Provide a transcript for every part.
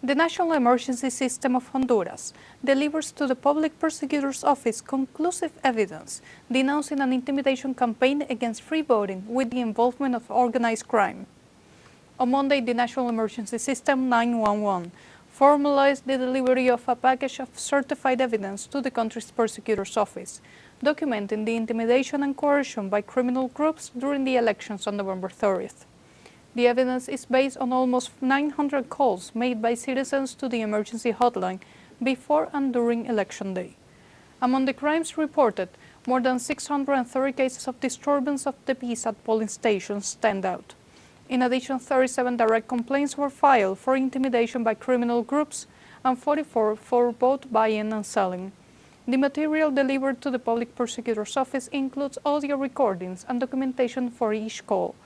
The National Emergency System of Honduras delivers to the Public Prosecutor's Office conclusive evidence denouncing an intimidation campaign against free voting with the involvement of organized crime. On Monday, the National Emergency System 911 formalized the delivery of a package of certified evidence to the country's prosecutor's office, documenting the intimidation and coercion by criminal groups during the elections on November 30th. The evidence is based on almost 900 calls made by citizens to the emergency hotline before and during Election Day. Among the crimes reported, more than 630 cases of disturbance of the peace at polling stations stand out. In addition, 37 direct complaints were filed for intimidation by criminal groups and 44 for both buying and selling. The material delivered to the Public Prosecutor's Office includes audio recordings and documentation for each call.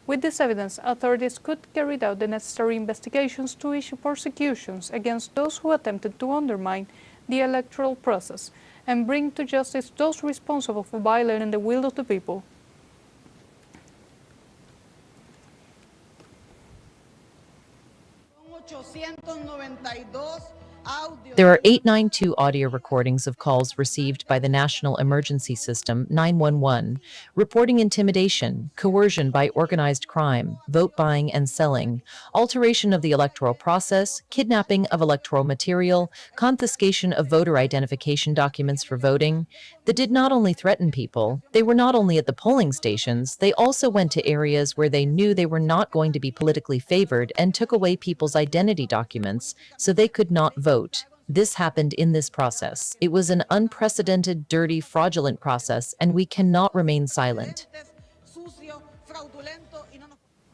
With this evidence, authorities could carry out the necessary investigations to issue prosecutions against those who attempted to undermine the electoral process and bring to justice those responsible for violating the will of the people. There are 892 audio recordings of calls received by the National Emergency System 911, reporting intimidation, coercion by organized crime, vote buying and selling, alteration of the electoral process, kidnapping of electoral material, confiscation of voter identification documents for voting. They did not only threaten people, they were not only at the polling stations, they also went to areas where they knew they were not going to be politically favored and took away people's identity documents so they could not vote. This happened in this process. It was an unprecedented, dirty, fraudulent process, and we cannot remain silent.